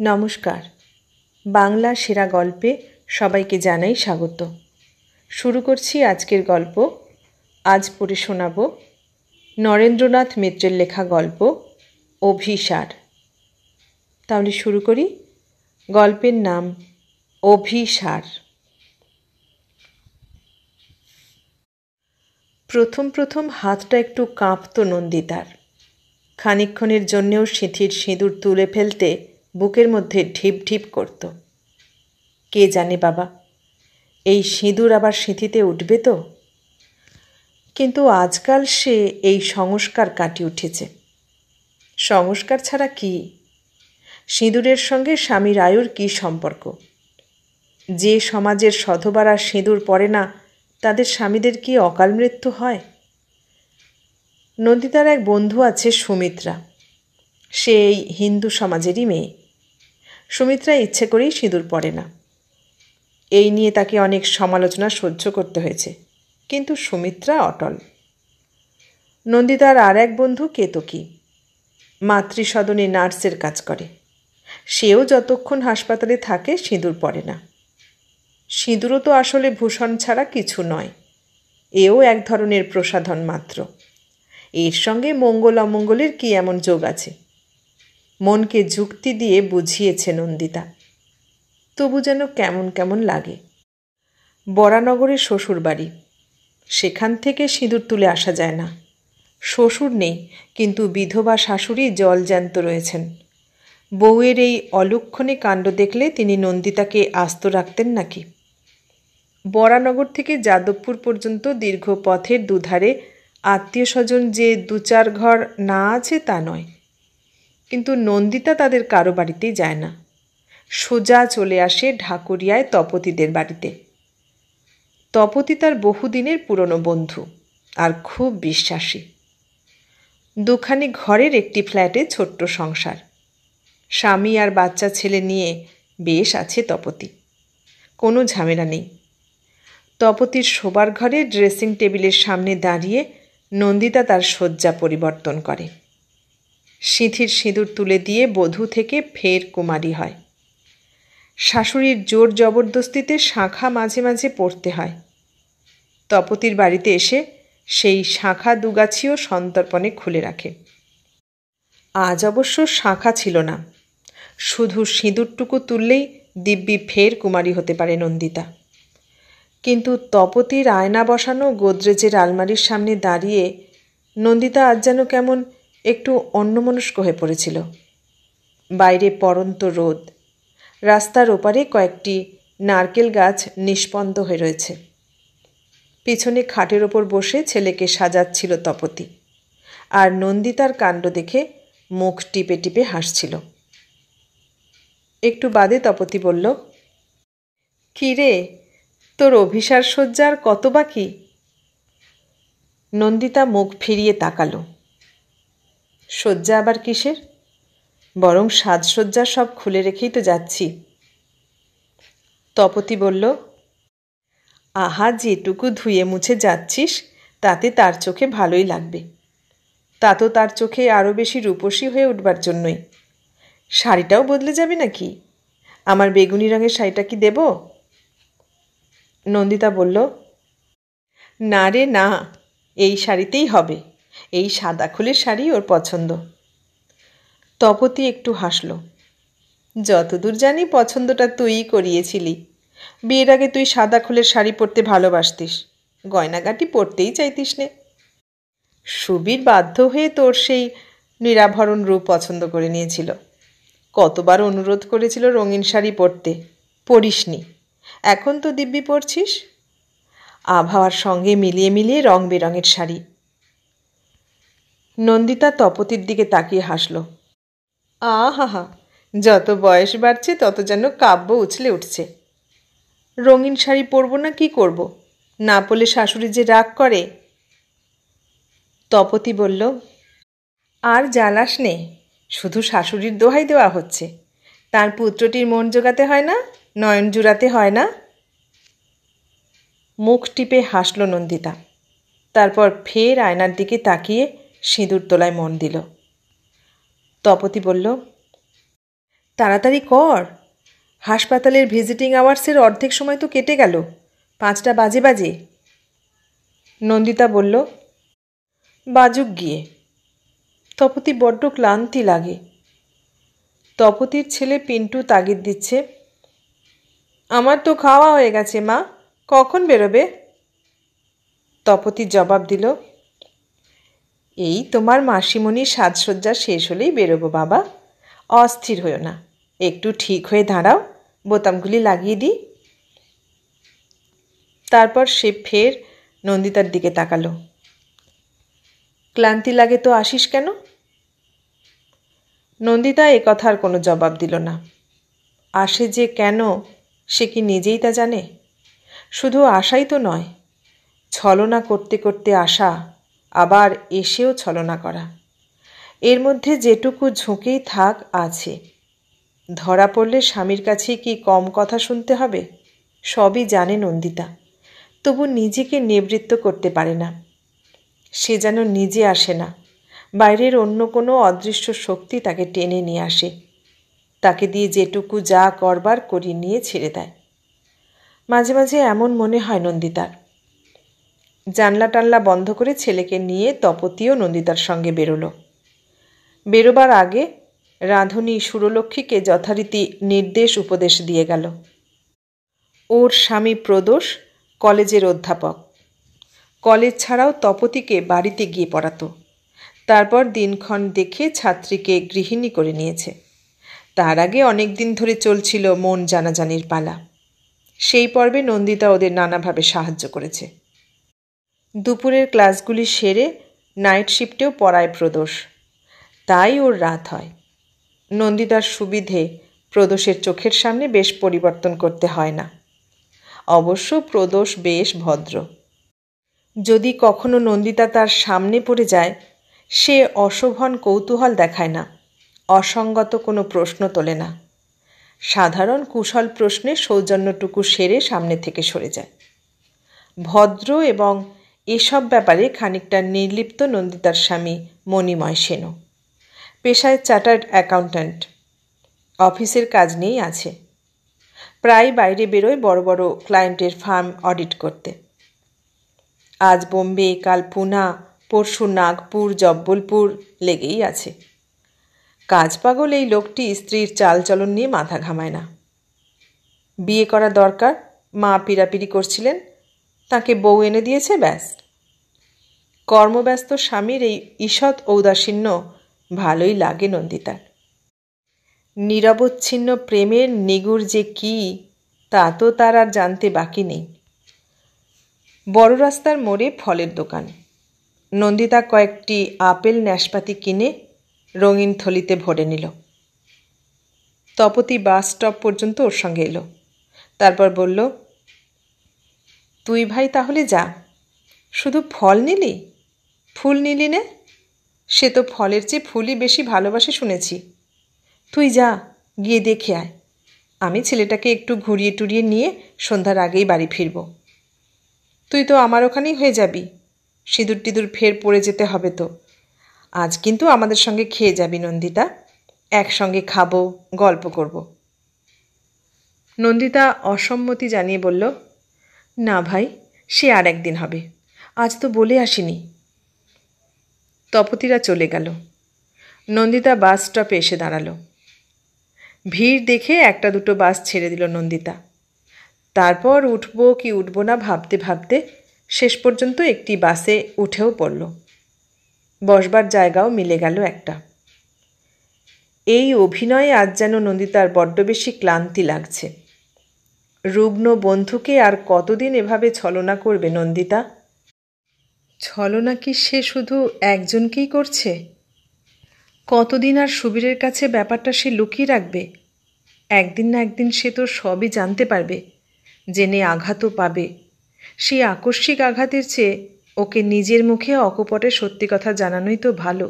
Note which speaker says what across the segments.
Speaker 1: নমস্কার। বাংলা সেরা গল্পে সবাইকে জানাই স্বাগত। শুরু করছি আজকের গল্প। আজ পড়ে শোনাব নরেন্দ্রনাথ মিত্রের লেখা গল্প অভিসার। তাহলে শুরু করি। গল্পের নাম অভিসার। প্রথম হাতটা একটু কাঁপত নন্দিতার। খানিকক্ষণের জন্যেও সিঁথির সিঁদুর তুলে ফেলতে বুকের মধ্যে ঢিপ ঢিপ করত। কে জানে বাবা, এই সিঁদুর আবার সিঁথিতে উঠবে তো। কিন্তু আজকাল সে এই সংস্কার কাটিয়ে উঠেছে। সংস্কার ছাড়া কি? সিঁদুরের সঙ্গে স্বামীর আয়ুর কী সম্পর্ক? যে সমাজের সধবারা সিঁদুর পরে না, তাদের স্বামীদের কি অকাল মৃত্যু হয়? নন্দিতার এক বন্ধু আছে, সুমিত্রা। সে এই হিন্দু সমাজেরই মেয়ে। সুমিত্রা ইচ্ছে করেই সিঁদুর পরে না। এই নিয়ে তাকে অনেক সমালোচনা সহ্য করতে হয়েছে, কিন্তু সুমিত্রা অটল। নন্দিতার আর এক বন্ধু কেতকী, মাতৃসদনে নার্সের কাজ করে। সেও যতক্ষণ হাসপাতালে থাকে সিঁদুর পরে না। সিঁদুরও তো আসলে ভূষণ ছাড়া কিছু নয়, এও এক ধরনের প্রসাধন মাত্র। এর সঙ্গে মঙ্গল অমঙ্গলের কি এমন যোগ আছে? মনকে যুক্তি দিয়ে বুঝিয়েছে নন্দিতা, তবু যেন কেমন কেমন লাগে। বরানগরের শ্বশুর বাড়ি, সেখান থেকে সিঁদুর তুলে আসা যায় না। শ্বশুর নেই, কিন্তু বিধবা শাশুড়ি জলজ্যান্ত রয়েছেন। বউয়ের এই অলক্ষণে কাণ্ড দেখলে তিনি নন্দিতাকে আস্ত রাখতেন নাকি? বরানগর থেকে যাদবপুর পর্যন্ত দীর্ঘ পথের দুধারে আত্মীয় স্বজন যে ২-৪ ঘর না আছে তা নয়, কিন্তু নন্দিতা তাদের কারো বাড়িতেই যায় না। সোজা চলে আসে ঢাকুরিয়ায় তপতিদের বাড়িতে। তপতি তার বহুদিনের পুরনো বন্ধু আর খুব বিশ্বাসী। দুখানি ঘরের একটি ফ্ল্যাটে ছোট্ট সংসার। স্বামী আর বাচ্চা ছেলে নিয়ে বেশ আছে তপতি। কোনো ঝামেলা নেই। তপতির শোবার ঘরে ড্রেসিং টেবিলের সামনে দাঁড়িয়ে নন্দিতা তার শয্যা পরিবর্তন করে। সিঁথির সিঁদুর তুলে দিয়ে বধূ থেকে ফের কুমারী হয়। শাশুড়ির জোর জবরদস্তিতে শাঁখা মাঝে মাঝে পড়তে হয়। তপতির বাড়িতে এসে সেই শাঁখা দুগাছিও সন্তর্পণে খুলে রাখে। আজ অবশ্য শাঁখা ছিল না, শুধু সিঁদুরটুকু তুললেই দিব্যি ফের কুমারী হতে পারে নন্দিতা। কিন্তু তপতির আয়না বসানো গোদরেজের আলমারির সামনে দাঁড়িয়ে নন্দিতা আজ যেন কেমন একটু অন্যমনস্ক হয়ে পড়েছিল। বাইরে পড়ন্ত রোদ, রাস্তার ওপারে কয়েকটি নারকেল গাছ নিষ্পন্দ হয়ে রয়েছে। পিছনে খাটের ওপর বসে ছেলেকে সাজাচ্ছিল তপতি, আর নন্দিতার কাণ্ড দেখে মুখ টিপে টিপে হাসছিল। একটু বাদে তপতি বলল, কী রে, তোর অভিসার সজ্জার কত বাকি? নন্দিতা মুখ ফিরিয়ে তাকালো। সজ্জা আবার কিসের? বরং সাজসজ্জা সব খুলে রেখেই তো যাচ্ছি। তপতি বলল, আহা, যেটুকু ধুয়ে মুছে যাচ্ছিস তাতে তার চোখে ভালোই লাগবে। তা তো তার চোখে আরও বেশি রূপসী হয়ে উঠবার জন্যই। শাড়িটাও বদলে যাবে নাকি? আমার বেগুনি রঙের শাড়িটা কি দেব? নন্দিতা বলল, না রে না, এই শাড়িতেই হবে। এই সাদা খোলের শাড়ি ওর পছন্দ। তপতি একটু হাসল। যতদূর জানি পছন্দটা তুইই করিয়েছিলি। বিয়ের আগে তুই সাদা খোলের শাড়ি পরতে ভালোবাসতিস, গয়নাগাটি পরতেই চাইতিস নে। সুবীর বাধ্য হয়ে তোর সেই নিরাভরণ রূপ পছন্দ করে নিয়েছিল। কতবার অনুরোধ করেছিল রঙিন শাড়ি পরতে, পরিসনি। এখন তো দিব্যি পরছিস। আবহাওয়ার সঙ্গে মিলিয়ে মিলিয়ে রং বেরঙের শাড়ি। নন্দিতা তপতির দিকে তাকিয়ে হাসল। আহা, যত বয়স বাড়ছে তত যেন কাব্য উছলে উঠছে। রঙিন শাড়ি পরব না কি করব? না পরলে শাশুড়ি যে রাগ করে। তপতি বলল, আর জ্বালাস নে, শুধু শাশুড়ির দোহাই দেওয়া হচ্ছে। তার পুত্রটির মন জোগাতে হয় না, নয়ন জুড়াতে হয় না। মুখ টিপে হাসল নন্দিতা। তারপর ফের আয়নার দিকে তাকিয়ে সিঁদুর তোলায় মন দিল। তপতি বলল, তাড়াতাড়ি কর, হাসপাতালের ভিজিটিং আওয়ার্সের অর্ধেক সময় তো কেটে গেল, 5টা বাজে বাজে। নন্দিতা বলল, বাজুক গিয়ে। তপতি বড্ড ক্লান্তি লাগে। তপতির ছেলে পিন্টু তাগিদ দিচ্ছে, আমার তো খাওয়া হয়ে গেছে মা, কখন বেরোবে? তপতি জবাব দিল, এই তোমার মাসিমণির সাজসজ্জা শেষ হলেই বেরোবো বাবা, অস্থির হয়েও না, একটু ঠিক হয়ে দাঁড়াও, বোতামগুলি লাগিয়ে দিই। তারপর সে ফের নন্দিতার দিকে তাকালো। ক্লান্তি লাগে তো আসিস কেন? নন্দিতা এ কথার কোনো জবাব দিল না। আসে যে কেন, সে কি নিজেই তা জানে? শুধু আশাই তো নয়, ছলনা করতে করতে আসা, আবার এসেও ছলনা করা, এর মধ্যে যেটুকু ঝুঁকেই থাক আছে। ধরা পড়লে স্বামীর কাছে কি কম কথা শুনতে হবে? সবই জানে নন্দিতা, তবু নিজেকে নিবৃত্ত করতে পারে না। সে যেন নিজে আসে না, বাইরের অন্য কোনো অদৃশ্য শক্তি তাকে টেনে নিয়ে আসে, তাকে দিয়ে যেটুকু যা করবার করিয়ে নিয়ে ছেড়ে দেয়। মাঝে মাঝে এমন মনে হয় নন্দিতার। জানলা টানলা বন্ধ করে ছেলেকে নিয়ে তপতিও নন্দিতার সঙ্গে বেরোলো। বেরোবার আগে রাঁধুনি সুরলক্ষ্মীকে যথারীতি নির্দেশ উপদেশ দিয়ে গেল। ওর স্বামী প্রদোষ কলেজের অধ্যাপক, কলেজ ছাড়াও তপতিকে বাড়িতে গিয়ে পড়াতো। তারপর দিনক্ষণ দেখে ছাত্রীকে গৃহিণী করে নিয়েছে। তার আগে অনেক দিন ধরে চলছিল মন জানাজানির পালা। সেই পর্বে নন্দিতা ওদের নানাভাবে সাহায্য করেছে। দুপুরের ক্লাসগুলি সেরে নাইট শিফটেও পড়ায় প্রদোষ, তাই ওর রাত হয়। নন্দিতার সুবিধে প্রদোষের চোখের সামনে বেশ পরিবর্তন করতে হয় না। অবশ্য প্রদোষ বেশ ভদ্র। যদি কখনো নন্দিতা তার সামনে পড়ে যায়, সে অশোভন কৌতূহল দেখায় না, অসঙ্গত কোনো প্রশ্ন তোলে না। সাধারণ কুশল প্রশ্নে সৌজন্যটুকু সেরে সামনে থেকে সরে যায়। ভদ্র এবং এসব ব্যাপারে খানিকটা নির্লিপ্ত নন্দিতার স্বামী মণিময় সেনও। পেশায় চার্টার্ড অ্যাকাউন্ট্যান্ট, অফিসের কাজ নিয়েই আছে। প্রায় বাইরে বেরোয় বড় বড় ক্লায়েন্টের ফার্ম অডিট করতে। আজ বোম্বে, কাল পুনা, পরশু নাগপুর, জব্বলপুর লেগেই আছে। কাজ পাগল এই লোকটি স্ত্রীর চালচলন নিয়ে মাথা ঘামায় না। বিয়ে করা দরকার, মা পিড়াপিড়ি করছিলেন, তাকে বউ এনে দিয়েছে, ব্যাস। কর্মব্যস্ত স্বামীর এই ঈষৎ ঔদাসীন্য ভালোই লাগে নন্দিতার। নিরবচ্ছিন্ন প্রেমের নিগুড় যে কী, তা তো তার আর জানতে বাকি নেই। বড় রাস্তার মোড়ে ফলের দোকান। নন্দিতা কয়েকটি আপেল নাশপাতি কিনে রঙিন থলিতে ভরে নিল। তপতি বাস স্টপ পর্যন্ত ওর সঙ্গে এলো। তারপর বলল, তুই ভাই তাহলে যা, শুধু ফল নিলি, ফুল নিলি নে? সে তো ফলের চেয়ে ফুলই বেশি ভালোবাসে শুনেছি। তুই যা, গিয়ে দেখে আয়, আমি ছেলেটাকে একটু ঘুরিয়ে টুরিয়ে নিয়ে সন্ধ্যার আগেই বাড়ি ফিরব। তুই তো আমার ওখানেই হয়ে যাবি, সিঁদুর টিঁদুর ফের পড়ে যেতে হবে তো। আজ কিন্তু আমাদের সঙ্গে খেয়ে যাবি নন্দিতা, একসঙ্গে খাবো, গল্প করব। নন্দিতা অসম্মতি জানিয়ে বলল, না ভাই, সে আর একদিন হবে, আজ তো বলে আসিনি। তপতিরা চলে গেল। নন্দিতা বাস স্টপে এসে দাঁড়ালো। ভিড় দেখে একটা দুটো বাস ছেড়ে দিল নন্দিতা। তারপর উঠবো কি উঠবো না ভাবতে ভাবতে শেষ পর্যন্ত একটি বাসে উঠেও পড়ল। বসবার জায়গাও মিলে গেল একটা। এই অভিনয়ে আজ যেন নন্দিতার বড্ড বেশি ক্লান্তি লাগছে। রুগ্ন বন্ধুকে আর কতদিন এভাবে ছলনা করবে নন্দিতা? ছলনা কি সে শুধু একজনকেই করছে? কতদিন আর সুবীরের কাছে ব্যাপারটা সে লুকিয়ে রাখবে? একদিন না একদিন সে তো সবই জানতে পারবে, জেনে আঘাতও পাবে। সেই আকস্মিক আঘাতের চেয়ে ওকে নিজের মুখে অকপটে সত্যি কথা জানানোই তো ভালো।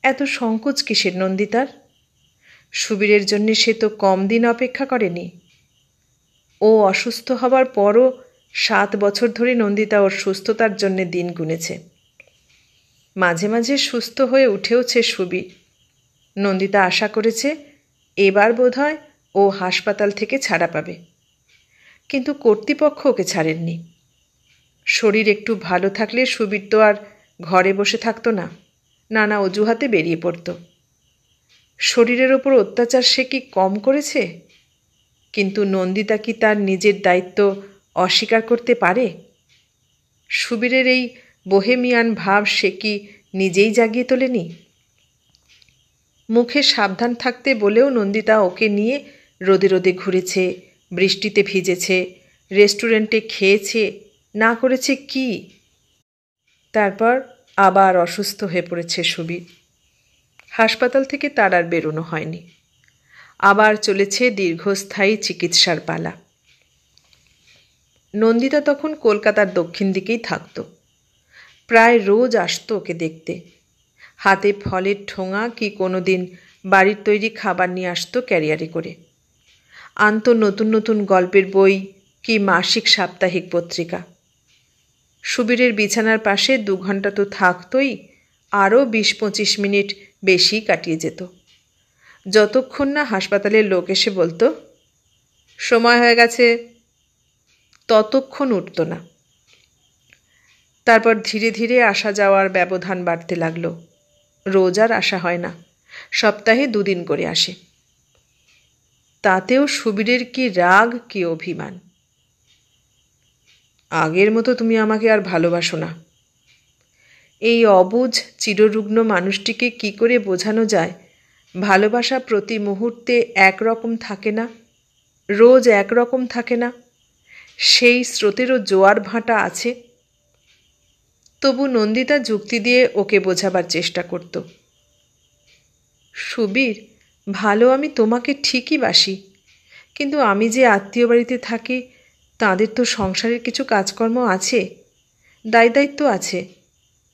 Speaker 1: এত সংকোচ কিসের নন্দিতার? সুবীরের জন্যে সে তো কম দিন অপেক্ষা করেনি। ও অসুস্থ হবার পরও 7 বছর ধরে নন্দিতা ওর সুস্থতার জন্যে দিন গুনেছে। মাঝে মাঝে সুস্থ হয়ে উঠেওছে সুবীর। নন্দিতা আশা করেছে এবার বোধহয় ও হাসপাতাল থেকে ছাড়া পাবে, কিন্তু কর্তৃপক্ষ ওকে ছাড়েননি। শরীর একটু ভালো থাকলে সুবীর তো আর ঘরে বসে থাকতো না, নানা অজুহাতে বেরিয়ে পড়ত। শরীরের ওপর অত্যাচার সে কি কম করেছে? কিন্তু নন্দিতা কি তার নিজের দায়িত্ব অস্বীকার করতে পারে? সুবীরের এই বোহেমিয়ান ভাব সে কি নিজেই জাগিয়ে তোলেনি? মুখে সাবধান থাকতে বলেও নন্দিতা ওকে নিয়ে রোদে রোদে ঘুরেছে, বৃষ্টিতে ভিজেছে, রেস্টুরেন্টে খেয়েছে, না করেছে কি? তারপর আবার অসুস্থ হয়ে পড়েছে সুবীর। হাসপাতাল থেকে তার আর বেরোনো হয়নি। আবার চলেছে দীর্ঘস্থায়ী চিকিৎসার পালা। নন্দিতা তখন কলকাতার দক্ষিণ দিকেই থাকত। প্রায় রোজ আসতো ওকে দেখতে। হাতে ফলের ঠোঙা কি কোনো দিন বাড়ির তৈরি খাবার নিয়ে আসতো ক্যারিয়ারে করে। আনতো নতুন নতুন গল্পের বই কি মাসিক সাপ্তাহিক পত্রিকা। সুবীরের বিছানার পাশে 2 ঘন্টা তো থাকতই, আরও 20-25 মিনিট বেশি কাটিয়ে যেত, যতক্ষণ না হাসপাতালের লোক এসে বলতো সময় হয়ে গেছে, ততক্ষণ উঠত না। তারপর ধীরে ধীরে আসা যাওয়ার ব্যবধান বাড়তে লাগলো। রোজ আর আসা হয় না, সপ্তাহে 2 দিন করে আসে। তাতেও সুবীরের কি রাগ কি অভিমান। আগের মতো তুমি আমাকে আর ভালোবাসো না। এই অবুঝ চিররুগ্ন মানুষটিকে কি করে বোঝানো যায় ভালোবাসা প্রতি মুহূর্তে একরকম থাকে না, রোজ একরকম থাকে না, সেই স্রোতেরও জোয়ার ভাঁটা আছে। তবু নন্দিতা যুক্তি দিয়ে ওকে বোঝাবার চেষ্টা করত। সুবীর, ভালো আমি তোমাকে ঠিকই বাসি, কিন্তু আমি যে আত্মীয় বাড়িতে থাকি তাদের তো সংসারের কিছু কাজকর্ম আছে, দায়িত্ব আছে।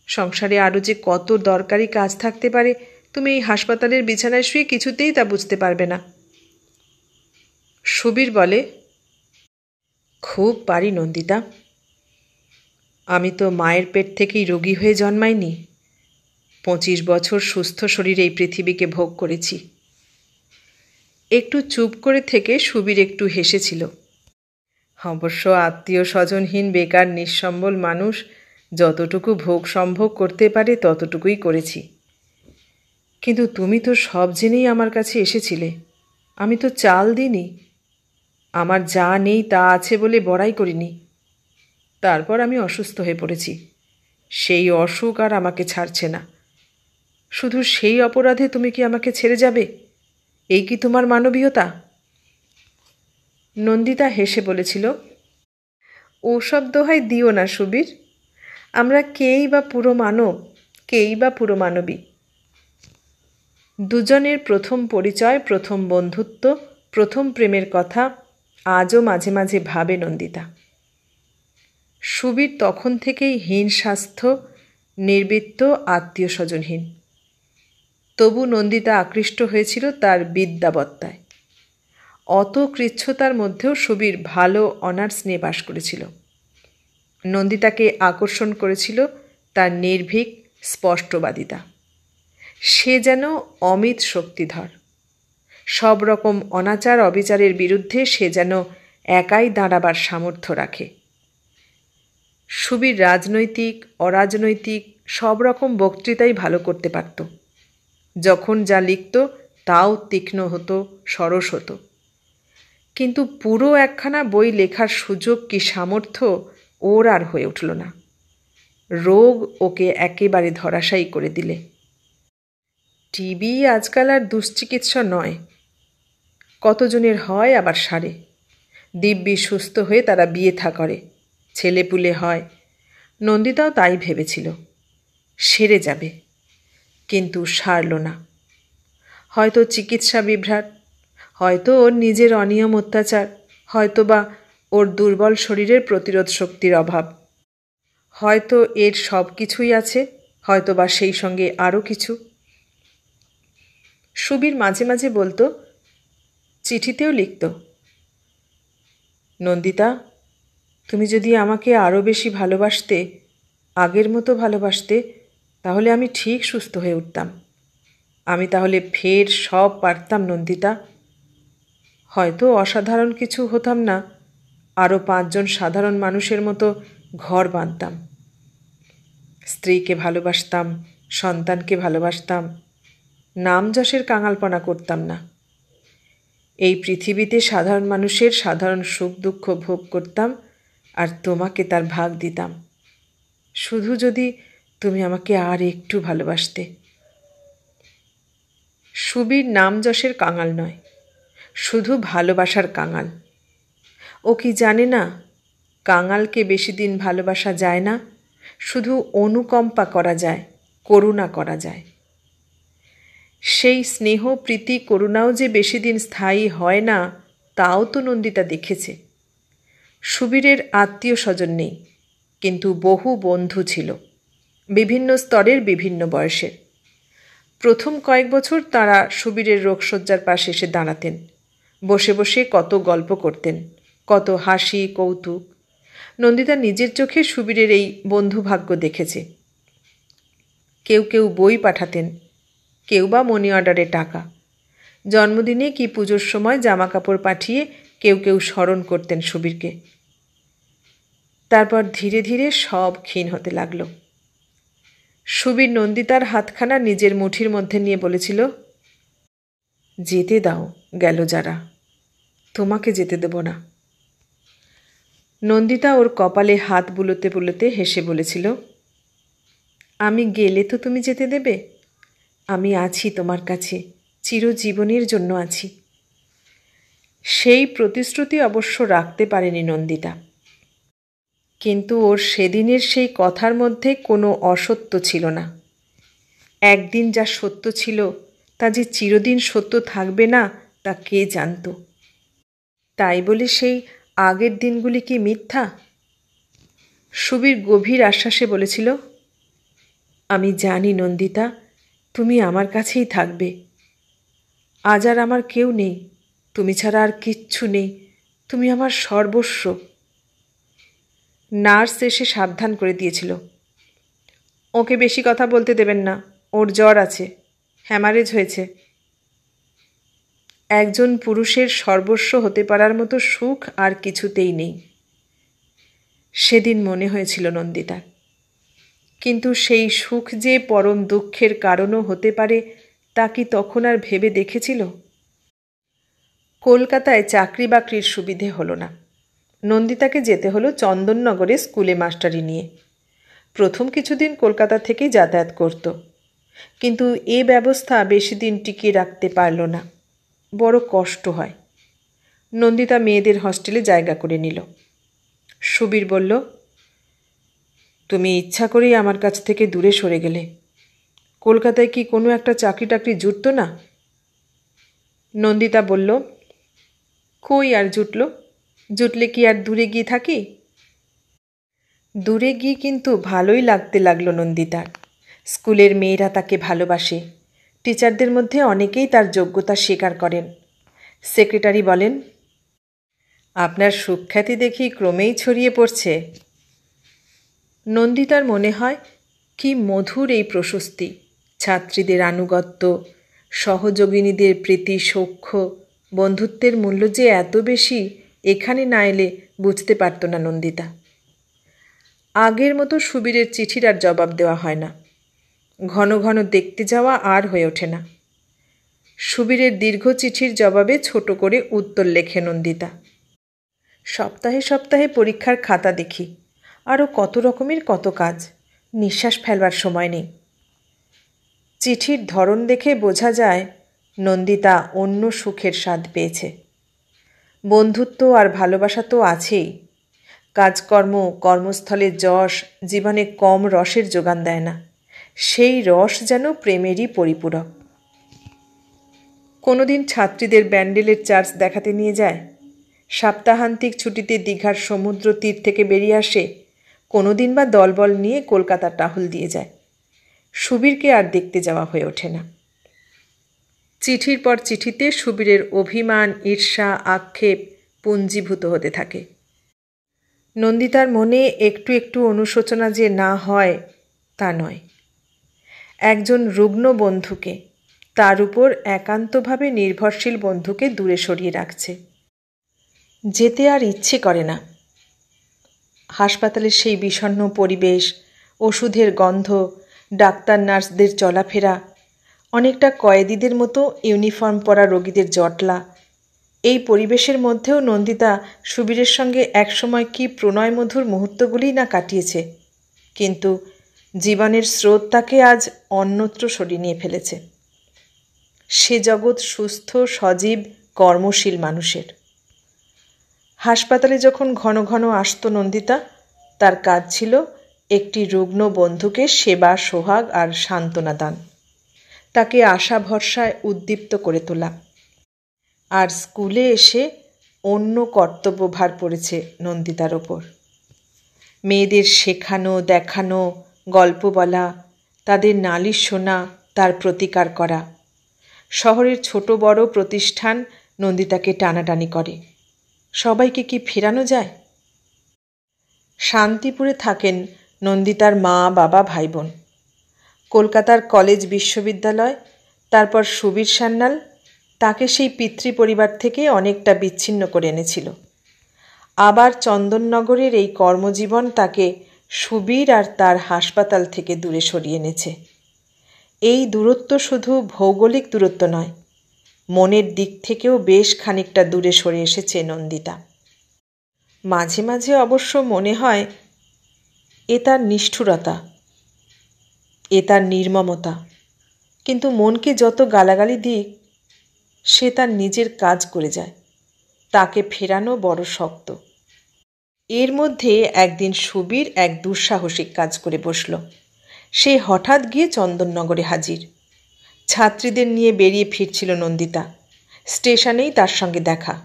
Speaker 1: সংসারে আরও যে কত দরকারি কাজ থাকতে পারে তুমি এই হাসপাতালের বিছানায় শুয়ে কিছুতেই তা বুঝতে পারবে না। সুবীর বলে, খুব পারি নন্দিতা। আমি তো মায়ের পেট থেকেই রোগী হয়ে জন্মাইনি। 25 বছর সুস্থ শরীরে এই পৃথিবীকে ভোগ করেছি। একটু চুপ করে থেকে সুবীর একটু হেসেছিল। অবশ্য আত্মীয় স্বজনহীন বেকার নিঃসম্বল মানুষ যতটুকু ভোগ সম্ভোগ করতে পারে ততটুকুই করেছি। কিন্তু তুমি তো সব জেনেই আমার কাছে এসেছিলে। আমি তো চাল দিইনি। আমার যা নেই তা আছে বলে বড়াই করিনি। তারপর আমি অসুস্থ হয়ে পড়েছি। সেই অসুখ আর আমাকে ছাড়ছে না। শুধু সেই অপরাধে তুমি কি আমাকে ছেড়ে যাবে? এই কি তোমার মানবীয়তা? নন্দিতা হেসে বলেছিল, ওসব দোহাই দিও না সুবীর। আমরা কেই বা পুরো মানব, কেই বা পুরো মানবী। দুজনের প্রথম পরিচয়, প্রথম বন্ধুত্ব, প্রথম প্রেমের কথা আজও মাঝে মাঝে ভাবে নন্দিতা। সুবীর তখন থেকেই হীন স্বাস্থ্য, নির্বৃত্ত, আত্মীয় স্বজনহীন। তবু নন্দিতা আকৃষ্ট হয়েছিল তার বিদ্যাবত্তায়। অত কৃচ্ছতার মধ্যেও সুবীর ভালো অনার্স নিয়ে পাশ করেছিল। নন্দিতাকে আকর্ষণ করেছিল তার নির্ভীক স্পষ্টবাদিতা। সে যেন অমিত শক্তিধর। সব রকম অনাচার অবিচারের বিরুদ্ধে সে যেন একাই দাঁড়াবার সামর্থ্য রাখে। সুবীর রাজনৈতিক অরাজনৈতিক সব রকম বক্তৃতাই ভালো করতে পারত। যখন যা লিখত তাও তীক্ষ্ণ হতো, সরস হতো। কিন্তু পুরো একখানা বই লেখার সুযোগ কি সামর্থ্য ওর আর হয়ে উঠল না। রোগ ওকে একেবারে ধরাশায়ী করে দিলে। টিবি আজকাল আর দুশ্চিকিৎসা নয়। কতজনের হয় আবার সারে। দিব্যি সুস্থ হয়ে তারা বিয়ে থা করে, ছেলেপুলে হয়। নন্দিতাও তাই ভেবেছিল, সেরে যাবে, কিন্তু সারল না। হয়তো চিকিৎসা বিভ্রাট, হয়তো ওর নিজের অনিয়ম অত্যাচার, হয়তো বা ওর দুর্বল শরীরের প্রতিরোধ শক্তির অভাব, হয়তো এর সব কিছুই আছে, হয়তো বা সেই সঙ্গে আরও কিছু। সুবীর মাঝে মাঝে বলতো, চিঠিতেও লিখত, নন্দিতা, তুমি যদি আমাকে আরও বেশি ভালোবাসতে, আগের মতো ভালোবাসতে, তাহলে আমি ঠিক সুস্থ হয়ে উঠতাম। আমি তাহলে ফের সব পারতাম নন্দিতা। হয়তো অসাধারণ কিছু হতাম না, আরও 5 জন সাধারণ মানুষের মতো ঘর বাঁধতাম, স্ত্রীকে ভালোবাসতাম, সন্তানকে ভালোবাসতাম, নাম যশের কাঙালপনা করতাম না। এই পৃথিবীতে সাধারণ মানুষের সাধারণ সুখ দুঃখ ভোগ করতাম আর তোমাকে তার ভাগ দিতাম, শুধু যদি তুমি আমাকে আর একটু ভালোবাসতে। সুবীর নাম যশের কাঙাল নয়, শুধু ভালোবাসার কাঙাল। ও কি জানে না কাঙালকে বেশি দিন ভালোবাসা যায় না, শুধু অনুকম্পা করা যায়, করুণা করা যায়। সেই স্নেহ প্রীতি করুণাও যে বেশি দিন স্থায়ী হয় না তাও তো নন্দিতা দেখেছে। সুবীরের আত্মীয় স্বজন নেই, কিন্তু বহু বন্ধু ছিল, বিভিন্ন স্তরের, বিভিন্ন বয়সের। প্রথম কয়েক বছর তারা সুবীরের রোগশয্যার পাশে এসে দাঁড়াতেন, বসে বসে কত গল্প করতেন, কত হাসি কৌতুক। নন্দিতা নিজের চোখে সুবীরের এই বন্ধুভাগ্য দেখেছে। কেউ কেউ বই পাঠাতেন, কেউ বা মানি অর্ডারে টাকা, জন্মদিনে কি পুজোর সময় জামা কাপড় পাঠিয়ে কেউ কেউ স্মরণ করতেন সুবীরকে। তারপর ধীরে ধীরে সব ক্ষীণ হতে লাগলো। সুবীর নন্দিতার হাতখানা নিজের মুঠির মধ্যে নিয়ে বলেছিল, যেতে দাও গেল যারা, তোমাকে যেতে দেব না। নন্দিতা ওর কপালে হাত বুলোতে বুলোতে হেসে বলেছিল, আমি গেলে তো তুমি যেতে দেবে? আমি আছি তোমার কাছে, চিরজীবনের জন্য আছি। সেই প্রতিশ্রুতি অবশ্য রাখতে পারেনি নন্দিতা, কিন্তু ওর সেদিনের সেই কথার মধ্যে কোনো অসত্য ছিল না। একদিন যা সত্য ছিল তা যে চিরদিন সত্য থাকবে না তা কে জানত। তাই বলে সেই আগের দিনগুলি কি মিথ্যা? সুবীর গভীর আশ্বাসে বলেছিল, আমি জানি নন্দিতা, তুমি আমার কাছেই থাকবে। আজ আর আমার কেউ নেই, তুমি ছাড়া আর কিচ্ছু নেই, তুমি আমার সর্বস্ব। নার্স এসে সাবধান করে দিয়েছিল, ওকে বেশি কথা বলতে দেবেন না, ওর জ্বর আছে, হ্যামারেজ হয়েছে। একজন পুরুষের সর্বস্ব হতে পারার মতো সুখ আর কিছুতেই নেই, সেদিন মনে হয়েছিল নন্দিতার। কিন্তু সেই সুখ যে পরম দুঃখের কারণও হতে পারে তা কি তখন আর ভেবে দেখেছিল? কলকাতায় চাকরি বাকরির সুবিধে হলো না। নন্দিতাকে যেতে হলো চন্দননগরে স্কুলে মাস্টারি নিয়ে। প্রথম কিছুদিন কলকাতা থেকেই যাতায়াত করত, কিন্তু এ ব্যবস্থা বেশি দিন টিকিয়ে রাখতে পারল না, বড় কষ্ট হয়। নন্দিতা মেয়েদের হস্টেলে জায়গা করে নিল। সুবীর বলল, তুমি ইচ্ছা করেই আমার কাছ থেকে দূরে সরে গেলে। কলকাতায় কি কোনো একটা চাকরি টাকরি জুটত না? নন্দিতা বলল, কই আর জুটল? জুটলে কি আর দূরে গিয়ে থাকি? দূরে গিয়ে কিন্তু ভালোই লাগতে লাগলো নন্দিতার। স্কুলের মেয়েরা তাকে ভালোবাসে, টিচারদের মধ্যে অনেকেই তার যোগ্যতা স্বীকার করেন। সেক্রেটারি বলেন, আপনার সুখ্যাতি দেখি ক্রমেই ছড়িয়ে পড়ছে। নন্দিতার মনে হয় কি মধুর এই প্রশস্তি, ছাত্রীদের আনুগত্য, সহযোগিনীদের প্রীতি সৌখ্য, বন্ধুত্বের মূল্য যে এত বেশি এখানে না এলে বুঝতে পারত না নন্দিতা। আগের মতো সুবীরের চিঠির আর জবাব দেওয়া হয় না, ঘন ঘন দেখতে যাওয়া আর হয়ে ওঠে না। সুবীরের দীর্ঘ চিঠির জবাবে ছোট করে উত্তর লেখে নন্দিতা। সপ্তাহে সপ্তাহে পরীক্ষার খাতা দেখি, আরও কত রকমের কত কাজ, নিঃশ্বাস ফেলবার সময় নেই। চিঠির ধরন দেখে বোঝা যায় নন্দিতা অন্য সুখের স্বাদ পেয়েছে। বন্ধুত্ব আর ভালোবাসা তো আছেই, কাজকর্ম, কর্মস্থলের যশ জীবনে কম রসের যোগান দেয় না, সেই রস যেন প্রেমেরই পরিপূরক। কোনোদিন ছাত্রীদের ব্যান্ডেলের চার্চ দেখাতে নিয়ে যায়, সাপ্তাহান্তিক ছুটিতে দীঘার সমুদ্র তীর থেকে বেরিয়ে আসে, কোনোদিন বা দলবল নিয়ে কলকাতার টাহল দিয়ে যায়। সুবীরকে আর দেখতে যাওয়া হয়ে ওঠে না। চিঠির পর চিঠিতে সুবীরের অভিমান, ঈর্ষা, আক্ষেপ পুঞ্জীভূত হতে থাকে। নন্দিতার মনে একটু একটু অনুশোচনা যে না হয় তা নয়। একজন রুগ্ন বন্ধুকে, তার উপর একান্তভাবে নির্ভরশীল বন্ধুকে দূরে সরিয়ে রাখছে। যেতে আর ইচ্ছে করে না। হাসপাতালের সেই বিষণ্ণ পরিবেশ, ওষুধের গন্ধ, ডাক্তার নার্সদের চলাফেরা, অনেকটা কয়েদিদের মতো ইউনিফর্ম পরা রোগীদের জটলা, এই পরিবেশের মধ্যেও নন্দিতা সুবীরের সঙ্গে একসময় কি প্রণয়মধুর মুহূর্তগুলিই না কাটিয়েছে, কিন্তু জীবনের স্রোত তাকে আজ অন্যত্র সরিয়ে নিয়ে ফেলেছে। সে জগৎ সুস্থ, সজীব, কর্মশীল মানুষের। হাসপাতালে যখন ঘন ঘন আসত নন্দিতা, তার কাজ ছিল একটি রুগ্ন বন্ধুকে সেবা, সোহাগ আর সান্ত্বনা দান, তাকে আশা ভরসায় উদ্দীপ্ত করে তোলা। আর স্কুলে এসে অন্য কর্তব্যভার পড়েছে নন্দিতার ওপর। মেয়েদের শেখানো, দেখানো, গল্প বলা, তাদের নালিশ শোনা, তার প্রতিকার করা। শহরের ছোট বড় প্রতিষ্ঠান নন্দিতাকে টানাটানি করে। সবাইকে কি ফেরানো যায়? শান্তিপুরে থাকেন নন্দিতার মা, বাবা, ভাই বোন। কলকাতার কলেজ, বিশ্ববিদ্যালয়, তারপর সুবীর সান্যাল তাকে সেই পিতৃ পরিবার থেকে অনেকটা বিচ্ছিন্ন করে এনেছিল। আবার চন্দননগরের এই কর্মজীবন তাকে সুবীর আর তার হাসপাতাল থেকে দূরে সরিয়ে এনেছে। এই দূরত্ব শুধু ভৌগোলিক দূরত্ব নয়, মনের দিক থেকেও বেশ খানিকটা দূরে সরে এসেছে নন্দিতা। মাঝে মাঝে অবশ্য মনে হয় এ তার নিষ্ঠুরতা, এ তার নির্মমতা, কিন্তু মনকে যত গালাগালি দিক, সে তার নিজের কাজ করে যায়। তাকে ফেরানো বড় শক্ত। এর মধ্যে একদিন সুবীর এক দুঃসাহসিক কাজ করে বসল। সে হঠাৎ গিয়ে চন্দননগরে হাজির। ছাত্রীদের নিয়ে বেরিয়ে ফিরছিল নন্দিতা। স্টেশনেই তার সঙ্গে দেখা।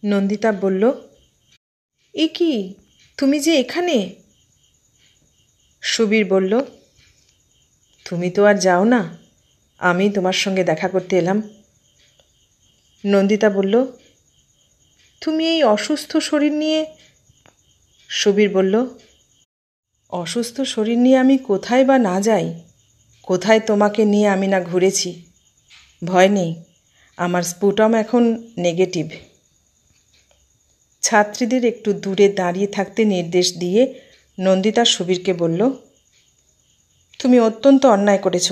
Speaker 1: নন্দিতা বলল, এ কি, তুমি যে এখানে? সুবীর বলল, তুমি তো আর যাও না, আমি তোমার সঙ্গে দেখা করতে এলাম। নন্দিতা বলল, তুমি এই অসুস্থ শরীর নিয়ে? সুবীর বলল, অসুস্থ শরীর নিয়ে আমি কোথায় বা না যাই, কোথায় তোমাকে নিয়ে আমি না ঘুরেছি। ভয় নেই, আমার স্পুটম এখন নেগেটিভ। ছাত্রীদের একটু দূরে দাঁড়িয়ে থাকতে নির্দেশ দিয়ে নন্দিতা সুবীরকে বলল, তুমি অত্যন্ত অন্যায় করেছ।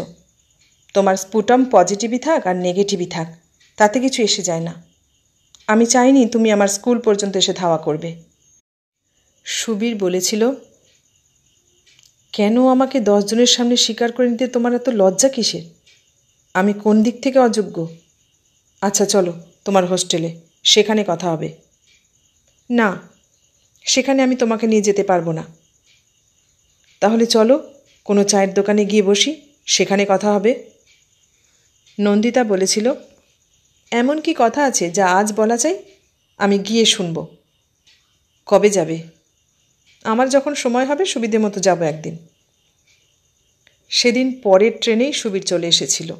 Speaker 1: তোমার স্পুটম পজিটিভই থাক আর নেগেটিভই থাক, তাতে কিছু এসে যায় না। আমি চাইনি তুমি আমার স্কুল পর্যন্ত এসে ধাওয়া করবে। সুবীর বলেছিল, কেন আমাকে 10 জনের সামনে স্বীকার করে নিতে তোমার এত লজ্জা কিসের? আমি কোন দিক থেকে অযোগ্য? আচ্ছা চলো তোমার হোস্টেলে, সেখানে কথা হবে। না, সেখানে আমি তোমাকে নিয়ে যেতে পারবো না। তাহলে চলো কোনো চায়ের দোকানে গিয়ে বসি, সেখানে কথা হবে। নন্দিতা বলেছিল, এমন কি কথা আছে যা আজ বলা চাই? আমি গিয়ে শুনব। কবে যাবে? আমার যখন সময় হবে সুবিধে মতো যাব একদিন। সেদিন পরের ট্রেনেই সুবীর চলে এসেছিল।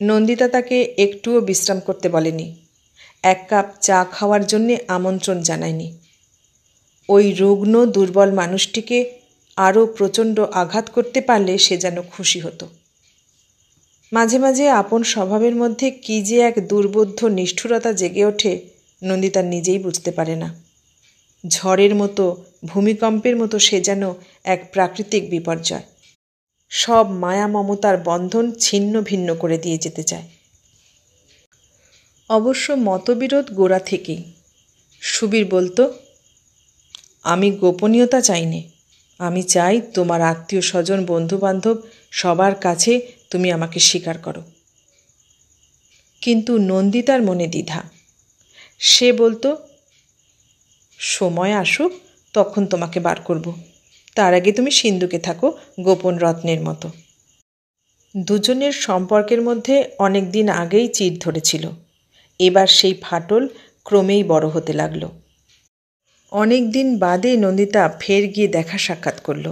Speaker 1: নন্দিতা তাকে একটুও বিশ্রাম করতে বলেনি, 1 কাপ চা খাওয়ার জন্যে আমন্ত্রণ জানায়নি। ওই রুগ্ন দুর্বল মানুষটিকে আরও প্রচণ্ড আঘাত করতে পারলে সে যেন খুশি হতো। মাঝে মাঝে আপন স্বভাবের মধ্যে কী যে এক দুর্বোধ্য নিষ্ঠুরতা জেগে ওঠে, নন্দিতা নিজেই বুঝতে পারে না। ঝড়ের মতো, ভূমিকম্পের মতো সে যেন এক প্রাকৃতিক বিপর্যয়। সব মায়া মমতার বন্ধন ছিন্ন ভিন্ন করে দিয়ে যেতে চায়। অবশ্য মতবিরোধ গোড়া থেকেই। সুবীর বলতো, আমি গোপনীয়তা চাইনি, আমি চাই তোমার আত্মীয় স্বজন, বন্ধুবান্ধব সবার কাছে তুমি আমাকে স্বীকার করো। কিন্তু নন্দিতার মনে দ্বিধা। সে বলতো, সময় আসুক তখন তোমাকে বার করব, তার আগে তুমি সিন্ধুকে থাকো গোপন রত্নের মতো। দুজনের সম্পর্কের মধ্যে অনেক দিন আগেই চিড় ধরেছিল। এবার সেই ফাটল ক্রমেই বড় হতে লাগলো। অনেক দিন বাদে নন্দিতা ফের গিয়ে দেখা সাক্ষাৎ করল,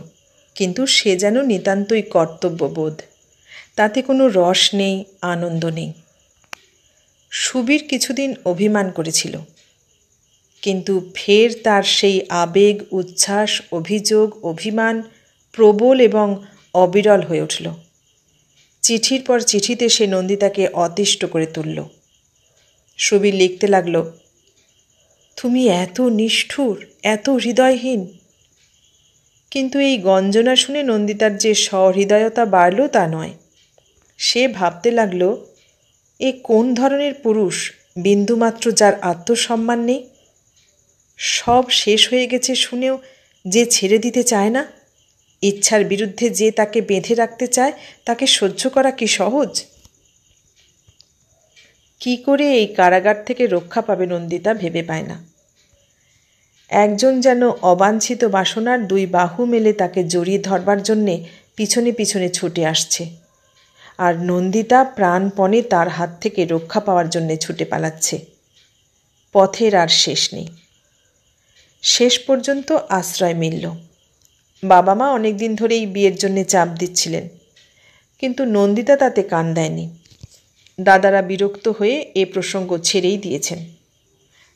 Speaker 1: কিন্তু সে যেন নিতান্তই কর্তব্যবোধ। তাতে কোনো রস নেই, আনন্দ নেই। সুবীর কিছুদিন অভিমান করেছিল, কিন্তু ফের তার সেই আবেগ, উচ্ছ্বাস, অভিযোগ, অভিমান প্রবল এবং অবিরল হয়ে উঠল। চিঠির পর চিঠিতে সে নন্দিতাকে অতিষ্ঠ করে তুলল। সুবীর লিখতে লাগল, তুমি এত নিষ্ঠুর, এত হৃদয়হীন। কিন্তু এই গঞ্জনা শুনে নন্দিতার যে সহৃদয়তা বাড়ল তা নয়। সে ভাবতে লাগল, এ কোন ধরনের পুরুষ বিন্দুমাত্র যার আত্মসম্মান নেই? সব শেষ হয়ে গেছে শুনেও যে ছেড়ে দিতে চায় না, ইচ্ছার বিরুদ্ধে যে তাকে বেঁধে রাখতে চায়, তাকে সহ্য করা কি সহজ? কি করে এই কারাগার থেকে রক্ষা পাবে নন্দিতা ভেবে পায় না। একজন যেন অবাঞ্ছিত বাসনার দুই বাহু মেলে তাকে জড়িয়ে ধরবার জন্যে পিছনে পিছনে ছুটে আসছে, আর নন্দিতা প্রাণপণে তার হাত থেকে রক্ষা পাওয়ার জন্যে ছুটে পালাচ্ছে। পথের আর শেষ নেই। শেষ পর্যন্ত আশ্রয় মিলল। বাবা মা অনেক দিন ধরেই বিয়ের জন্যে চাপ দিচ্ছিলেন, কিন্তু নন্দিতা তাতে কান দেয়নি। দাদারা বিরক্ত হয়ে এ প্রসঙ্গ ছেড়েই দিয়েছেন।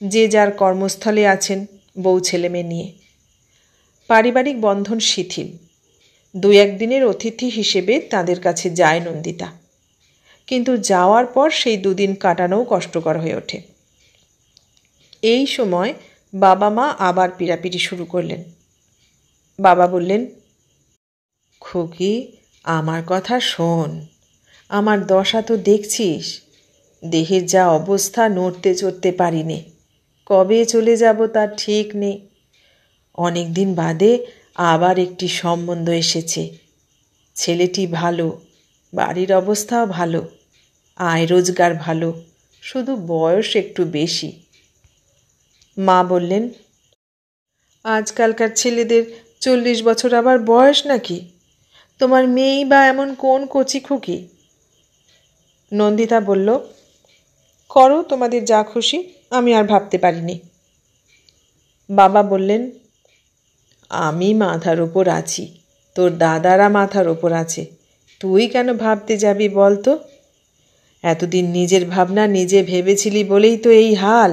Speaker 1: যে যার কর্মস্থলে আছেন বউ ছেলেমেয়ে নিয়ে। পারিবারিক বন্ধন শিথিল। 2-1 দিনের অতিথি হিসেবে তাদের কাছে যায় নন্দিতা, কিন্তু যাওয়ার পর সেই 2 দিন কাটানোও কষ্টকর হয়ে ওঠে। এই সময় বাবা মা আবার পীড়াপিড়ি শুরু করলেন। বাবা বললেন, খুকি, আমার কথা শোন, আমার দশা তো দেখছিস, দেহের যা অবস্থা, নড়তে চড়তে পারি নে, কবে চলে যাব তার ঠিক নেই। অনেক দিন বাদে আবার একটি সম্বন্ধ এসেছে। ছেলেটি ভালো, বাড়ির অবস্থাও ভালো, আয় রোজগার ভালো, শুধু বয়স একটু বেশি। মা বললেন, আজকালকার ছেলেদের 40 বছর আবার বয়স নাকি? তোমার মেয়েই বা এমন কোন কচি খুকি? নন্দিতা বলল, করো তোমাদের যা খুশি, আমি আর ভাবতে পারিনি। বাবা বললেন, আমি মাথার ওপর আছি, তোর দাদারা মাথার ওপর আছে, তুই কেন ভাবতে যাবি বল তো? এতদিন নিজের ভাবনা নিজে ভেবেছিলি বলেই তো এই হাল।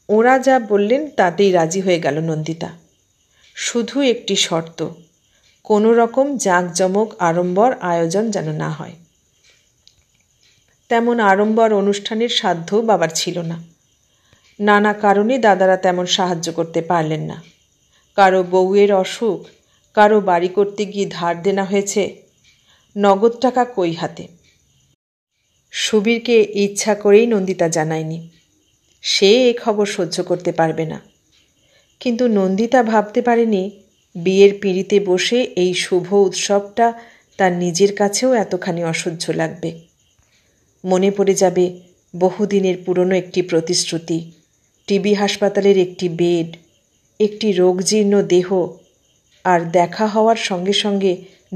Speaker 1: ওরা যা বললেন তাতেই রাজি হয়ে গেল নন্দিতা। শুধু একটি শর্ত, কোনো রকম জাঁকজমক আড়ম্বর আয়োজন যেন না হয়। তেমন আড়ম্বর অনুষ্ঠানের সাধ্য বাবার ছিল না। নানা কারণে দাদারা তেমন সাহায্য করতে পারলেন না। কারো বউয়ের অসুখ, কারো বাড়ি করতে গিয়ে ধার দেনা হয়েছে, নগদ টাকা কই হাতে। সুবীরকে ইচ্ছা করেই নন্দিতা জানায়নি, সে এ খবর সহ্য করতে পারবে না। কিন্তু নন্দিতা ভাবতে পারেনি বিয়ের পিঁড়িতে বসে এই শুভ উৎসবটা তার নিজের কাছেও এতখানি অসহ্য লাগবে। মনে পড়ে যাবে বহুদিনের পুরনো একটি প্রতিশ্রুতি, টিবি হাসপাতালের একটি বেড, একটি রোগজীর্ণ দেহ, আর দেখা হওয়ার সঙ্গে সঙ্গে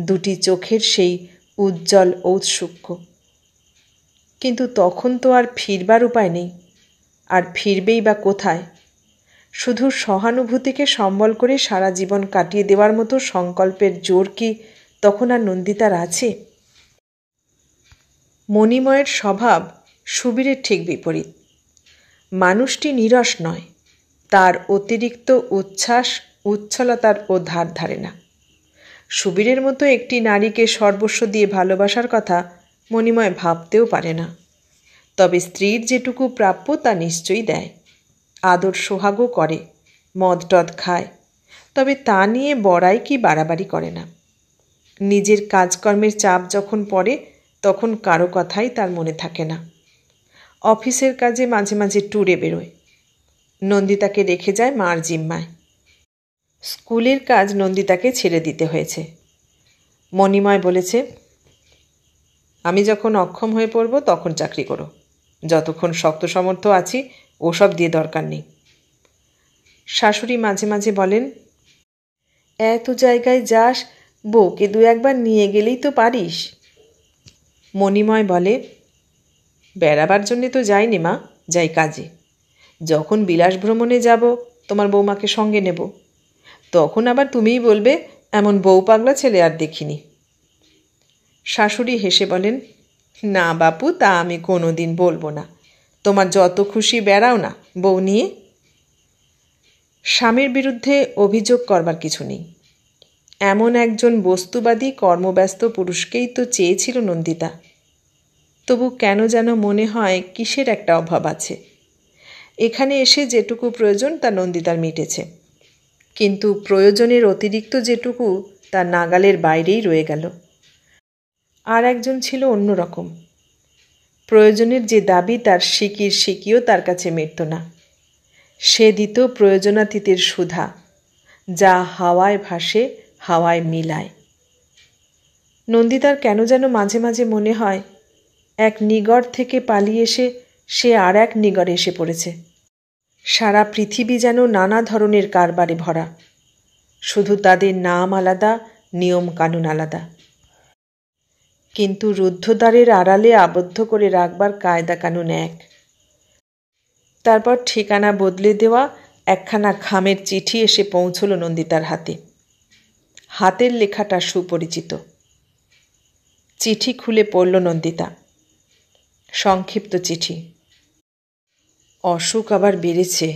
Speaker 1: 2টি চোখের সেই উজ্জ্বল ঔৎসুক্য। কিন্তু তখন তো আর ফিরবার উপায় নেই, আর ফিরবেই বা কোথায়? শুধু সহানুভূতিকে সম্বল করে সারা জীবন কাটিয়ে দেওয়ার মতো সংকল্পের জোর কি তখন আর নন্দিতার আছে? মণিময়ের স্বভাব সুবীরের ঠিক বিপরীত। মানুষটি নিরস নয়, তার অতিরিক্ত উচ্ছ্বাস উচ্ছলতার ও ধার ধারে না। সুবীরের মতো একটি নারীকে সর্বস্ব দিয়ে ভালোবাসার কথা মণিময় ভাবতেও পারে না। তবে স্ত্রীর যেটুকু প্রাপ্য তা নিশ্চয়ই দেয়, আদর সোহাগও করে, মদ টদ খায়, তবে তা নিয়ে বড়াই কি বাড়াবাড়ি করে না। নিজের কাজকর্মের চাপ যখন পড়ে তখন কারো কথাই তার মনে থাকে না। অফিসের কাজে মাঝে মাঝে ট্যুরে বেরোয়। নন্দিতাকে রেখে যায় মার জিম্মায়। স্কুলের কাজ নন্দিতাকে ছেড়ে দিতে হয়েছে। মণিময় বলেছে, আমি যখন অক্ষম হয়ে পড়ব তখন চাকরি করো, যতক্ষণ শক্ত সামর্থ্য আছি ওসব দিয়ে দরকার নেই। শাশুড়ি মাঝে মাঝে বলেন, এত জায়গায় যাস, বউকে 2-1 বার নিয়ে গেলেই তো পারিস। মণিময় বলে, বেড়াবার জন্যে তো যাইনি মা, যাই কাজে। যখন বিলাস ভ্রমণে যাব তোমার বৌমাকে সঙ্গে নেব, তখন আবার তুমিই বলবে এমন বউ পাগলা ছেলে আর দেখিনি। শাশুড়ি হেসে বলেন, না বাপু, তা আমি কোনো দিন বলবো না, তোমার যত খুশি বেড়াও না বউ নিয়ে। স্বামীর বিরুদ্ধে অভিযোগ করবার কিছু নেই। এমন একজন বস্তুবাদী কর্মব্যস্ত পুরুষকেই তো চেয়েছিল নন্দিতা। তবু কেন যেন মনে হয় কিসের একটা অভাব আছে। এখানে এসে যেটুকু প্রয়োজন তা নন্দিতার মিটেছে, কিন্তু প্রয়োজনের অতিরিক্ত যেটুকু তা নাগালের বাইরেই রয়ে গেল। আর একজন ছিল অন্যরকম। প্রয়োজনের যে দাবি তার সিকিও তার কাছে মিটত না। সে দিত প্রয়োজনাতীতের সুধা, যা হাওয়ায় ভাসে, হাওয়ায় মিলায়। নন্দিতার কেন যেন মাঝে মাঝে মনে হয় এক নিগড় থেকে পালিয়ে এসে সে আর এক নিগড়ে এসে পড়েছে। সারা পৃথিবী যেন নানা ধরনের কারবারে ভরা, শুধু তাদের নাম আলাদা, নিয়ম কানুন আলাদা। কিন্তু রুদ্ধদ্বারের আড়ালে আবদ্ধ করে রাখবার কায়দা কানুন এক। তারপর ঠিকানা বদলে দেওয়া একখানা খামের চিঠি এসে পৌঁছল নন্দিতার হাতে। হাতের লেখাটা সুপরিচিত। চিঠি খুলে পড়ল নন্দিতা। সংক্ষিপ্ত চিঠি। অসুখ আবার বেড়েছে,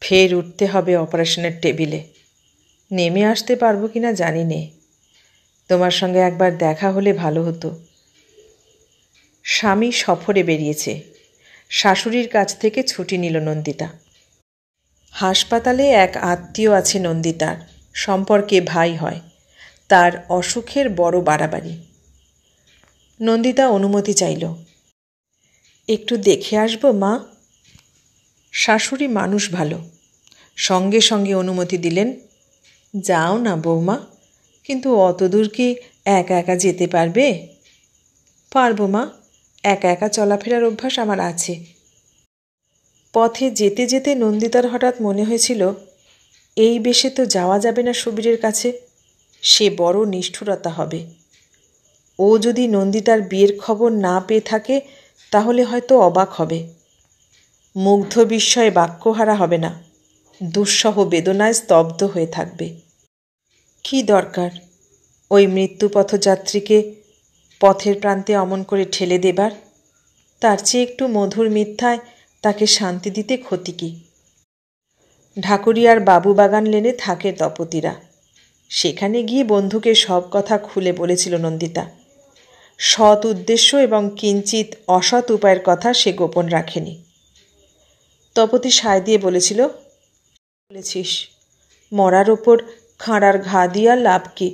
Speaker 1: ফের উঠতে হবে অপারেশনের টেবিলে। নেমে আসতে পারবো কিনা জানি নে। তোমার সঙ্গে একবার দেখা হলে ভালো হতো। স্বামী সফরে বেরিয়েছে। শাশুড়ির কাছ থেকে ছুটি নিল নন্দিতা। হাসপাতালে এক আত্মীয় আছে নন্দিতার, সম্পর্কে ভাই হয়। তার অসুখের বড় বাড়াবাড়ি। নন্দিতা অনুমতি চাইল। একটু দেখে আসবো মা? শাশুড়ি মানুষ ভালো, সঙ্গে সঙ্গে অনুমতি দিলেন। যাও না বৌমা, কিন্তু অত দূর কি একা একা যেতে পারবে? পারবো মা, একা একা চলাফেরার অভ্যাস আমার আছে। পথে যেতে যেতে নন্দিতার হঠাৎ মনে হয়েছিল, এই বেশে তো যাওয়া যাবে না সুবীরের কাছে। সে বড় নিষ্ঠুরতা হবে। ও যদি নন্দিতার বিয়ের খবর না পেয়ে থাকে তাহলে হয়তো অবাক হবে। মুগ্ধ বিস্ময়ে বাক্যহারা হবে না, দুঃসহ বেদনায় স্তব্ধ হয়ে থাকবে। কি দরকার ওই মৃত্যুপথযাত্রীকে পথের প্রান্তে অমন করে ঠেলে দেবার? তার চেয়ে একটু মধুর মিথ্যায় তাকে শান্তি দিতে ক্ষতি কি? ঢাকুরিয়ার বাবুবাগান লেনে থাকে দপতিরা। সেখানে গিয়ে বন্ধুকে সব কথা খুলে বলেছিল নন্দিতা। সৎ উদ্দেশ্য এবং কিঞ্চিত অসৎ উপায়ের কথা সে গোপন রাখেনি। তপতি সায় দিয়ে বলেছিল, বলেছিস, মরার ওপর খাঁড়ার ঘা দিয়া লাভ কি?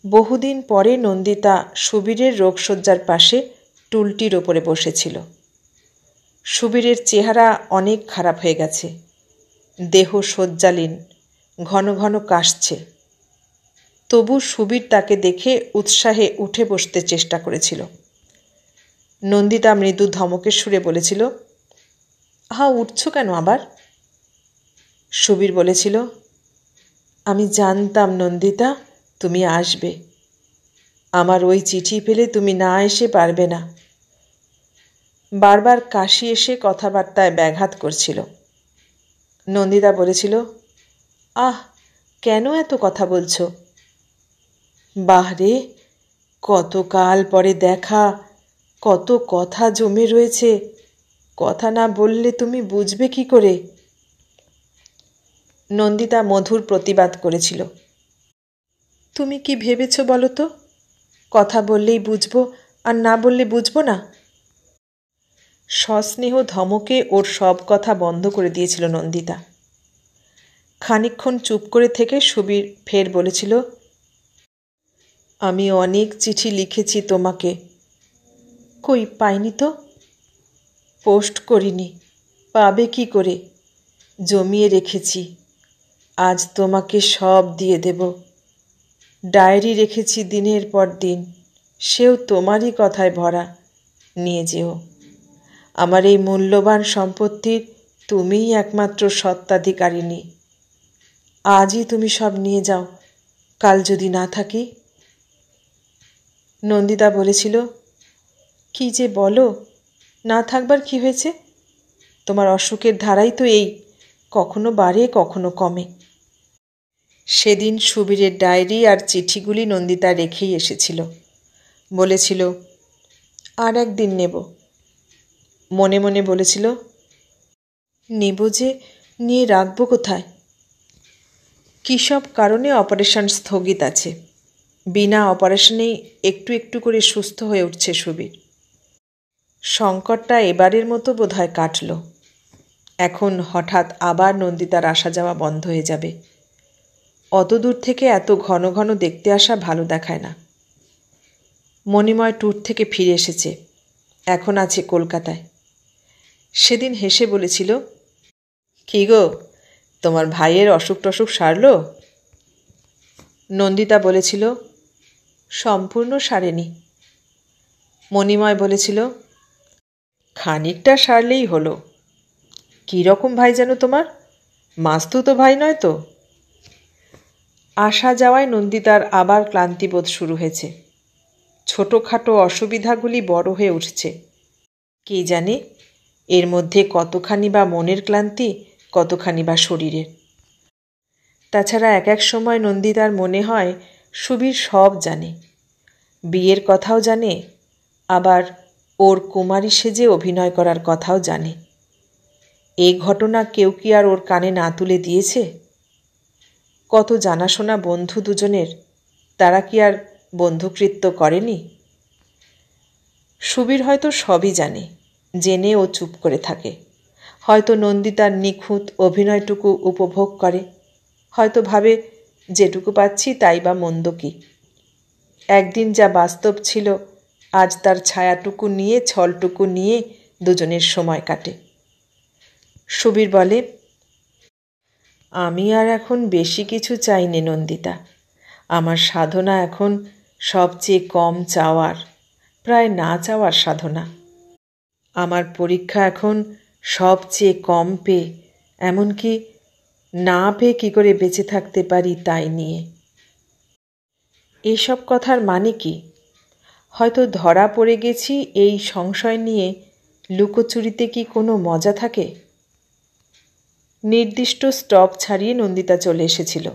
Speaker 1: বহুদিন পরে নন্দিতা সুবীরের রোগশয্যার পাশে টুলটির ওপরে বসেছিল। সুবীরের চেহারা অনেক খারাপ হয়ে গেছে। দেহ শয্যালীন, ঘন ঘন কাশছে। তবু সুবীর তাকে দেখে উৎসাহে উঠে বসতে চেষ্টা করেছিল। নন্দিতা মৃদু ধমকের সুরে বলেছিল, উঠছ কেন আবার? সুবীর বলেছিল, আমি জানতাম নন্দিতা তুমি আসবে। আমার ওই চিঠি পেলে তুমি না এসে পারবে না। বারবার কাশি এসে কথাবার্তায় ব্যাঘাত করছিল। নন্দিতা বলেছিল, কেন এত কথা বলছো? বাহ রে, কতকাল পরে দেখা, কত কথা জমে রয়েছে। কথা না বললে তুমি বুঝবে কি করে? নন্দিতা মধুর প্রতিবাদ করেছিল। তুমি কি ভেবেছ বলো তো? কথা বললেই বুঝবো আর না বললে বুঝবো না? সস্নেহ ধমকে ওর সব কথা বন্ধ করে দিয়েছিল নন্দিতা। খানিকক্ষণ চুপ করে থেকে সুবীর ফের বলেছিল, আমি অনেক চিঠি লিখেছি তোমাকে। কই পাইনি তো? পোস্ট করিনি, পাবে কি করে? জমিয়ে রেখেছি, আজ তোমাকে সব দিয়ে দেব। ডায়েরি রেখেছি দিনের পর দিন, সেও তোমারই কথায় ভরা। নিয়ে যেও। আমার এই মূল্যবান সম্পত্তির তুমিই একমাত্র স্বত্বাধিকারিণী। আজই তুমি সব নিয়ে যাও, কাল যদি না থাকি। নন্দিতা বলেছিল, কি যে বলো, না থাকবার কি হয়েছে? তোমার অসুখের ধারাই তো এই, কখনো বাড়ে কখনো কমে। সেদিন সুবীরের ডায়েরি আর চিঠিগুলি নন্দিতা রেখেই এসেছিল। বলেছিল, আর একদিন নেব। মনে মনে বলেছিল, নেব যে, নিয়ে রাখবো কোথায়? কী সব কারণে অপারেশন স্থগিত আছে। বিনা অপারেশনেই একটু একটু করে সুস্থ হয়ে উঠছে সুবীর। সংকটটা এবারের মতো বোধহয় কাটল। এখন হঠাৎ আবার নন্দিতার আসা যাওয়া বন্ধ হয়ে যাবে। অত দূর থেকে এত ঘন ঘন দেখতে আসা ভালো দেখায় না। মণিময় ট্যুর থেকে ফিরে এসেছে, এখন আছে কলকাতায়। সেদিন হেসে বলেছিল, কী গো, তোমার ভাইয়ের অসুখ টসুখ সারল? নন্দিতা বলেছিল, সম্পূর্ণ সারেনি। মণিময় বলেছিল, খানিকটা সারলেই হলো। কী রকম ভাই যেন তোমার? মাস্তুতো ভাই নয় তো? আসা যাওয়ায় নন্দিতার আবার ক্লান্তিবোধ শুরু হয়েছে। ছোটোখাটো অসুবিধাগুলি বড় হয়ে উঠছে। কে জানে এর মধ্যে কতখানি বা মনের ক্লান্তি, কতখানি বা শরীরের। তাছাড়া এক এক সময় নন্দিতার মনে হয় সুবীর সব জানে, বিয়ের কথাও জানে, আবার ওর কুমারী সেজে অভিনয় করার কথাও জানে। এই ঘটনা কেউ কি আর ওর কানে না তুলে দিয়েছে? কত জানাশোনা বন্ধু দুজনের, তারা কি আর বন্ধুকৃত্য করেনি? সুবীর হয়তো সবই জানে, জেনে ও চুপ করে থাকে। হয়তো নন্দিতার নিখুঁত অভিনয়টুকু উপভোগ করে, হয়তো ভাবে যেটুকু পাচ্ছি তাই বা মন্দ কি। একদিন যা বাস্তব ছিল, আজ তার ছায়াটুকু নিয়ে, ছলটুকু নিয়ে দুজনের সময় কাটে। সুবীর বলে, আমি আর এখন বেশি কিছু চাই নে নন্দিতা। আমার সাধনা এখন সবচেয়ে কম চাওয়ার, প্রায় না চাওয়ার সাধনা। আমার পরীক্ষা এখন সবচেয়ে কম পেয়ে, এমনকি না পেয়ে কী করে বেঁচে থাকতে পারি তাই নিয়ে। এসব কথার মানে কি? হয়তো ধরা পড়ে গেছি এই সংশয় নিয়ে লুকোচুরিতে কি কোনো মজা থাকে? নির্দিষ্ট স্টপ ছাড়িয়ে নন্দিতা চলে এসেছিল।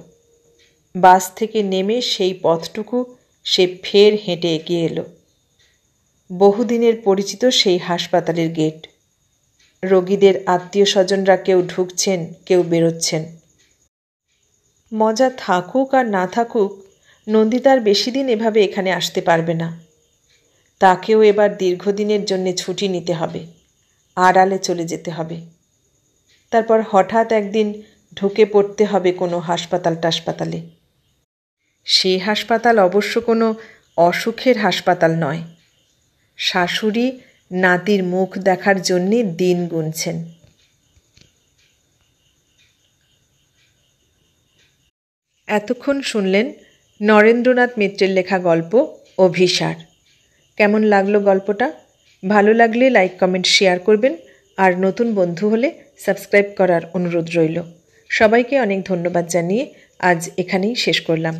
Speaker 1: বাস থেকে নেমে সেই পথটুকু সে ফের হেঁটে এগিয়ে এলো। বহুদিনের পরিচিত সেই হাসপাতালের গেট। রোগীদের আত্মীয় স্বজনরা কেউ ঢুকছেন, কেউ বেরোচ্ছেন। মজা থাকুক আর না থাকুক, নন্দিতার বেশি দিন এভাবে এখানে আসতে পারবে না। তাকেও এবার দীর্ঘদিনের জন্য ছুটি নিতে হবে, আড়ালে চলে যেতে হবে। তারপর হঠাৎ একদিন ঢুকে পড়তে হবে কোনো হাসপাতালে। সে হাসপাতাল অবশ্য কোনো অসুখের হাসপাতাল নয়। শাশুড়ি নাতির মুখ দেখার জন্যে দিন গুনছেন। এতক্ষণ শুনলেন নরেন্দ্রনাথ মিত্রের লেখা গল্প অভিসার। কেমন লাগলো গল্পটা? ভালো লাগলে লাইক, কমেন্ট, শেয়ার করবেন। আর নতুন বন্ধু হলে সাবস্ক্রাইব করার অনুরোধ রইল। সবাইকে অনেক ধন্যবাদ জানিয়ে আজ এখানেই শেষ করলাম।